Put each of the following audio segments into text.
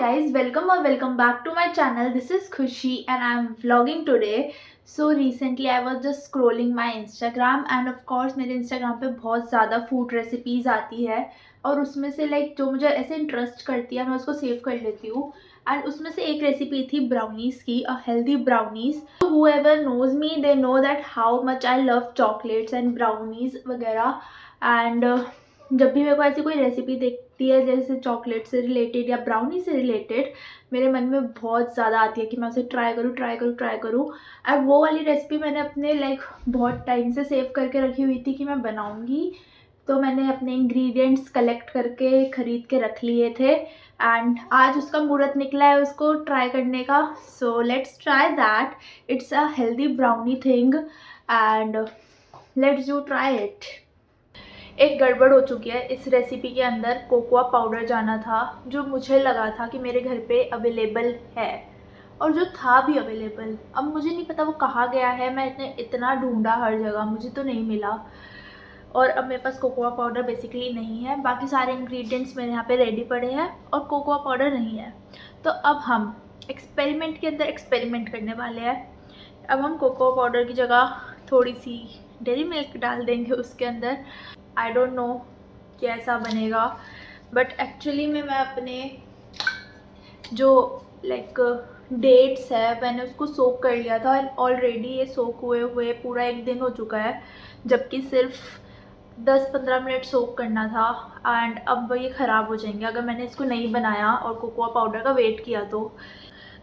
guys, welcome or welcome back to my channel. This is Khushi and I'm vlogging today. So recently I was just scrolling my Instagram and of course मेरे Instagram पे बहुत ज़्यादा food recipes आती है और उसमें से जो मुझे ऐसे इंटरेस्ट करती है मैं उसको सेव कर लेती हूँ. एंड उसमें से एक रेसिपी थी ब्राउनीज़ की, a healthy brownies. whoever knows me they know that how much I love chocolates and brownies वगैरह. एंड जब भी मेरे को ऐसी कोई रेसिपी देखती है जैसे चॉकलेट से रिलेटेड या ब्राउनी से रिलेटेड, मेरे मन में बहुत ज़्यादा आती है कि मैं उसे ट्राई करूँ. और वो वाली रेसिपी मैंने अपने बहुत टाइम से सेव करके रखी हुई थी कि मैं बनाऊँगी. तो मैंने अपने इंग्रेडिएंट्स कलेक्ट करके ख़रीद के रख लिए थे एंड आज उसका मुहूर्त निकला है उसको ट्राई करने का. So let's try that. It's a healthy brownie thing and let's do try it. एक गड़बड़ हो चुकी है. इस रेसिपी के अंदर कोकोआ पाउडर जाना था जो मुझे लगा था कि मेरे घर पे अवेलेबल है और जो था भी अवेलेबल. अब मुझे नहीं पता वो कहाँ गया है. मैं इतना ढूंढा हर जगह, मुझे तो नहीं मिला. और अब मेरे पास कोकोआ पाउडर बेसिकली नहीं है. बाकी सारे इंग्रेडिएंट्स मेरे यहाँ पे रेडी पड़े हैं और कोकोआ पाउडर नहीं है. तो अब हम एक्सपेरिमेंट के अंदर एक्सपेरिमेंट करने वाले हैं. अब हम कोकोआ पाउडर की जगह थोड़ी सी डेयरी मिल्क डाल देंगे उसके अंदर. आई डोंट नो कैसा बनेगा बट एक्चुअली में मैं अपने जो डेट्स है मैंने उसको सोक कर लिया था. ऑलरेडी ये सोक हुए पूरा एक दिन हो चुका है जबकि सिर्फ 10-15 मिनट सोक करना था. एंड अब ये ख़राब हो जाएंगे अगर मैंने इसको नहीं बनाया और कोकोआ पाउडर का वेट किया तो.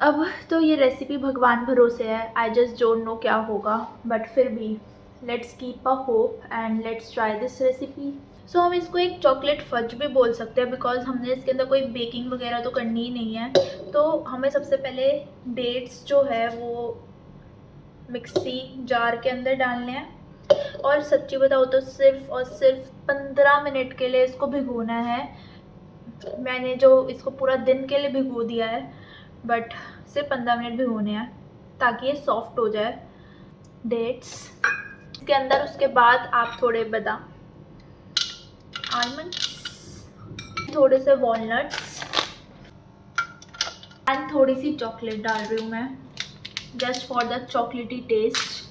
अब तो ये रेसिपी भगवान भरोसे है. आई जस्ट डोंट नो क्या होगा बट फिर भी let's keep a hope and let's try this recipe. So हम इसको एक चॉकलेट फज भी बोल सकते हैं बिकॉज हमने इसके अंदर कोई बेकिंग वगैरह तो करनी ही नहीं है. तो हमें सबसे पहले डेट्स जो है वो मिक्सी जार के अंदर डालने हैं और सच्ची बताओ तो सिर्फ और सिर्फ 15 मिनट के लिए इसको भिगोना है. मैंने जो इसको पूरा दिन के लिए भिगो दिया है बट सिर्फ 15 मिनट भिगोने हैं ताकि ये सॉफ्ट हो जाए डेट्स के अंदर. उसके बाद आप थोड़े बादाम, आलमंड्स, थोड़े से वॉलनट्स एंड थोड़ी सी चॉकलेट डाल रही हूँ मैं जस्ट फॉर द चॉकलेटी टेस्ट.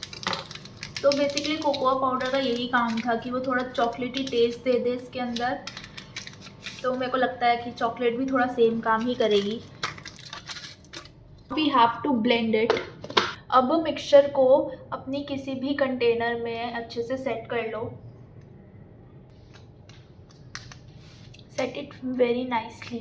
तो बेसिकली कोकोआ पाउडर का यही काम था कि वो थोड़ा चॉकलेटी टेस्ट दे दे इसके अंदर. तो मेरे को लगता है कि चॉकलेट भी थोड़ा सेम काम ही करेगी. We have to blend it. अब मिक्सचर को अपनी किसी भी कंटेनर में अच्छे से सेट कर लो. Set it very nicely.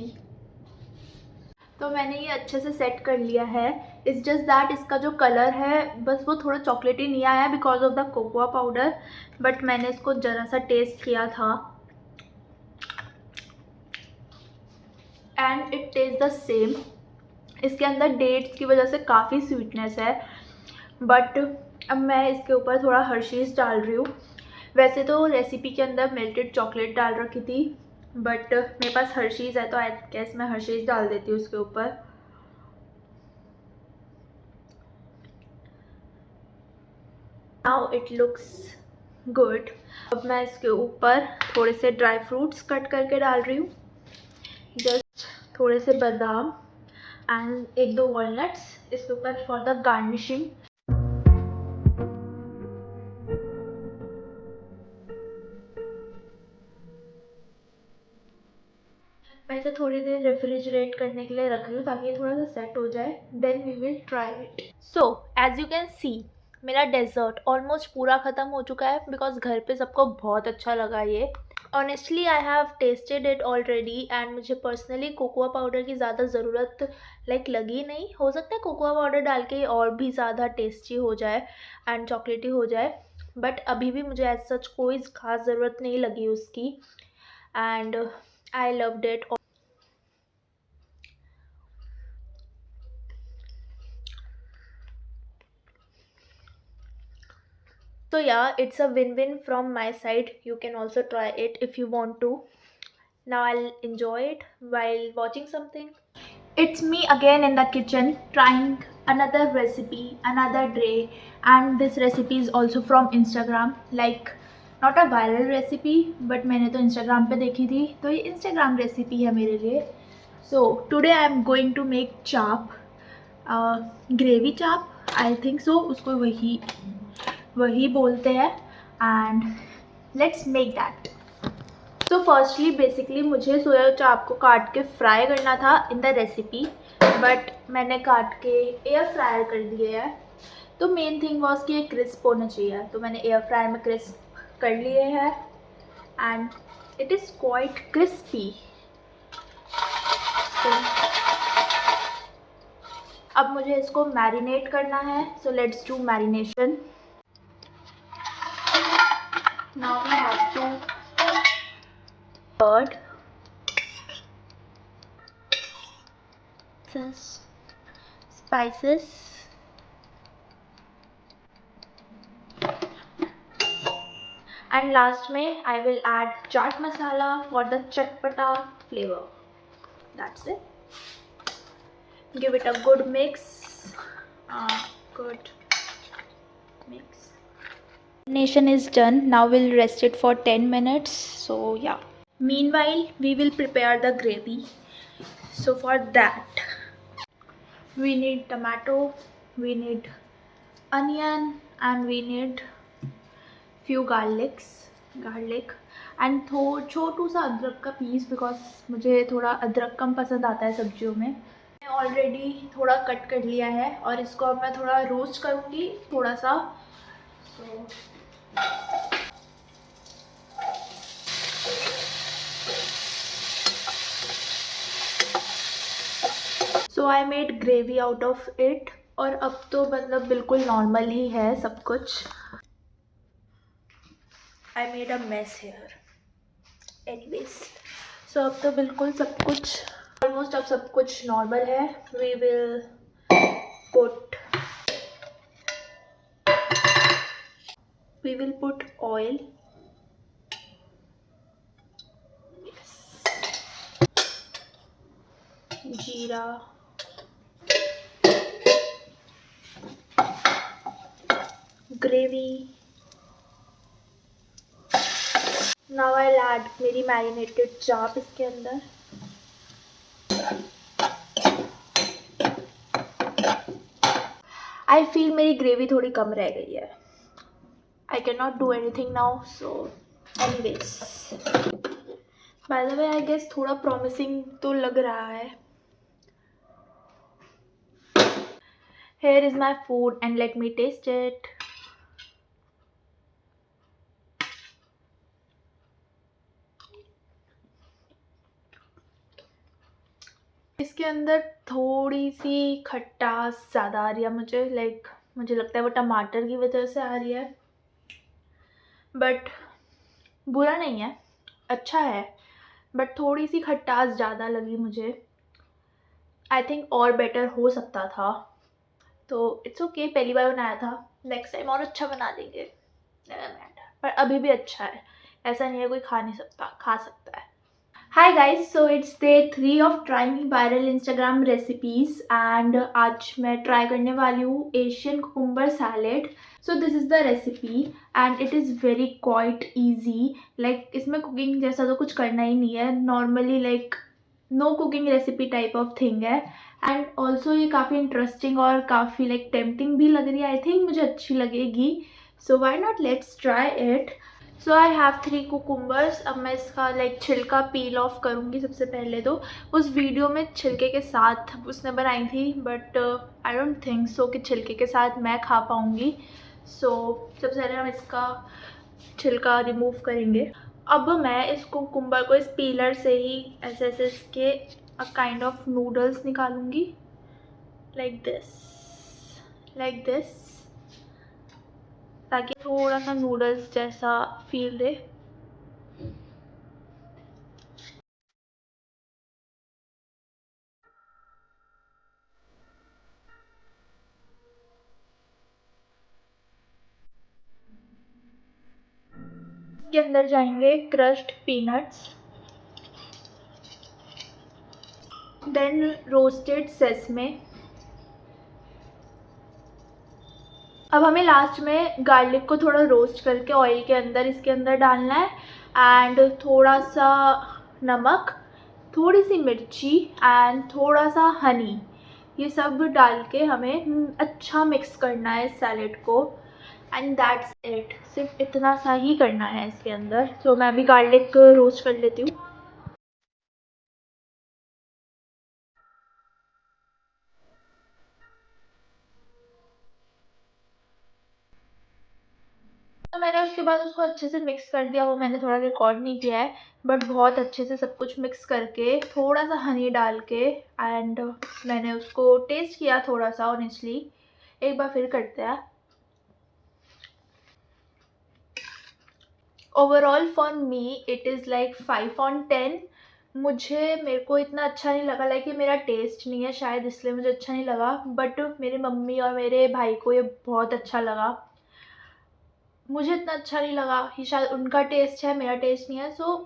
तो मैंने ये अच्छे से सेट कर लिया है. इट्स जस्ट दैट इसका जो कलर है बस वो थोड़ा चॉकलेटी नहीं आया because of the cocoa powder. But मैंने इसको ज़रा सा टेस्ट किया था and it taste the same. इसके अंदर डेट्स की वजह से काफ़ी स्वीटनेस है बट अब मैं इसके ऊपर थोड़ा हर्शीज़ डाल रही हूँ. वैसे तो रेसिपी के अंदर मेल्टेड चॉकलेट डाल रखी थी बट मेरे पास हर्शीज़ है तो आई गेस मैं हर्शीज़ डाल देती हूँ उसके ऊपर. Now it looks good. अब मैं इसके ऊपर थोड़े से ड्राई फ्रूट्स कट करके डाल रही हूँ. जस्ट थोड़े से बादाम एंड 1-2 वॉलनट्स इसके ऊपर फॉर द गार्निशिंग. मैं इसे थोड़ी देर रेफ्रिजरेट करने के लिए रख रही हूँ ताकि ये थोड़ा सा सेट हो जाए. Then we will try it. So as you can see मेरा डेजर्ट ऑलमोस्ट पूरा ख़त्म हो चुका है बिकॉज घर पे सबको बहुत अच्छा लगा ये. Honestly I have tested it already and मुझे पर्सनली कोकोआ पाउडर की ज़्यादा ज़रूरत लगी नहीं. हो सकता है कोकोआ पाउडर डाल के और भी ज़्यादा टेस्टी हो जाए एंड चॉकलेटी हो जाए बट अभी भी मुझे एज सच कोई ख़ास ज़रूरत नहीं लगी उसकी. And I loved it. So yeah, it's a win-win from my side. You can also try it if you want to. Now I'll enjoy it while watching something. It's me again in the kitchen trying another recipe, another day, and this recipe is also from Instagram. Not a viral recipe, but मैंने तो Instagram पे देखी थी तो ये Instagram recipe है मेरे लिए. So today I am going to make chap, gravy chap. I think so. उसको वही बोलते हैं. And let's make that. So firstly basically मुझे सोया चाप को काट के फ्राई करना था in the recipe, but मैंने काट के एयर फ्रायर कर दिए है. तो मेन थिंग वॉज कि ये क्रिस्प होना चाहिए, तो मैंने एयर फ्रायर में क्रिस्प कर लिए हैं and it is quite crispy. अब मुझे इसको मैरिनेट करना है. So let's do marination. Now we have to curd, spices, and last में I will add chaat masala for the chatpata flavor. That's it. Give it a good mix. Good mix. Marination is done. Now we'll rest it for 10 minutes. So yeah. Meanwhile, we will prepare the gravy. So for that, we need tomato, we need onion, and we need few garlic and छोटू सा अदरक का piece, because मुझे थोड़ा अदरक कम पसंद आता है सब्जियों में. मैं ऑलरेडी थोड़ा कट कर लिया है और इसको अब मैं थोड़ा रोस्ट करूँगी थोड़ा सा. So I made gravy out of it. और अब तो मतलब बिल्कुल नॉर्मल ही है सब कुछ. I made a mess here. Anyways, so अब तो बिल्कुल सब कुछ ऑलमोस्ट अब सब कुछ नॉर्मल है. We will put oil. Yes. Jeera. Gravy. Now I'll add मेरी मैरिनेटेड चाप इसके अंदर. I feel मेरी ग्रेवी थोड़ी कम रह गई है. I cannot do anything now. So anyways, by the way I guess थोड़ा promising तो लग रहा है. Here is my food and let me taste it. इसके अंदर थोड़ी सी खटास ज़्यादा आ रही है मुझे. मुझे लगता है वो टमाटर की वजह से आ रही है, बट बुरा नहीं है, अच्छा है. बट थोड़ी सी खटास ज़्यादा लगी मुझे. आई थिंक और बेटर हो सकता था. तो इट्स ओके, पहली बार बनाया था, नेक्स्ट टाइम और अच्छा बना देंगे. पर अभी भी अच्छा है, ऐसा नहीं है कोई खा नहीं सकता, खा सकता है. Hi guys, so it's day 3 of trying viral Instagram recipes and आज मैं try करने वाली हूँ Asian cucumber salad. So this is the recipe and it is very quite easy. इसमें cooking जैसा तो कुछ करना ही नहीं है, normally no cooking recipe type of thing है. and also ये काफ़ी interesting और काफ़ी tempting भी लग रही है. I think मुझे अच्छी लगेगी. So why not, let's try it. So I have 3 cucumbers. अब मैं इसका छिलका पील ऑफ करूँगी सबसे पहले. तो उस वीडियो में छिलके के साथ उसने बनाई थी, but I don't think so कि छिलके के साथ मैं खा पाऊँगी. सो सबसे पहले हम इसका छिलका रिमूव करेंगे. अब मैं इस कुकुम्बर को इस पीलर से ही ऐसे ऐसे इसके काइंड ऑफ नूडल्स निकालूँगी. लाइक दिस, ताकि थोड़ा सा नूडल्स जैसा फील दे. के अंदर जाएंगे crushed peanuts, then roasted sesame. अब हमें लास्ट में गार्लिक को थोड़ा रोस्ट करके ऑयल के अंदर इसके अंदर डालना है. एंड थोड़ा सा नमक थोड़ी सी मिर्ची एंड थोड़ा सा हनी, ये सब डाल के हमें अच्छा मिक्स करना है इस सैलेड को। एंड दैट्स इट, सिर्फ इतना सा ही करना है इसके अंदर। तो मैं अभी गार्लिक रोस्ट कर लेती हूँ। तो मैंने उसके बाद उसको अच्छे से मिक्स कर दिया, वो मैंने थोड़ा रिकॉर्ड नहीं किया है, बट बहुत अच्छे से सब कुछ मिक्स करके थोड़ा सा हनी डाल के एंड मैंने उसको टेस्ट किया थोड़ा सा ऑनेस्टली। एक बार फिर करते हैं। Overall for me it is like 5/10। मेरे को इतना अच्छा नहीं लगा, लाइक ये मेरा टेस्ट नहीं है शायद, इसलिए मुझे अच्छा नहीं लगा, बट मेरी मम्मी और मेरे भाई को ये बहुत अच्छा लगा। मुझे इतना अच्छा नहीं लगा, कि शायद उनका टेस्ट है मेरा टेस्ट नहीं है। सो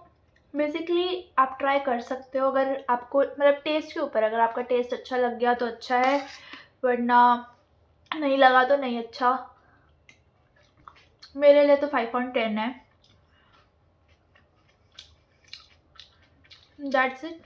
बेसिकली आप ट्राई कर सकते हो, अगर आपको मतलब टेस्ट के ऊपर, अगर आपका टेस्ट अच्छा लग गया तो अच्छा है, वरना नहीं लगा तो नहीं अच्छा। मेरे लिए तो 5/10 है। That's it.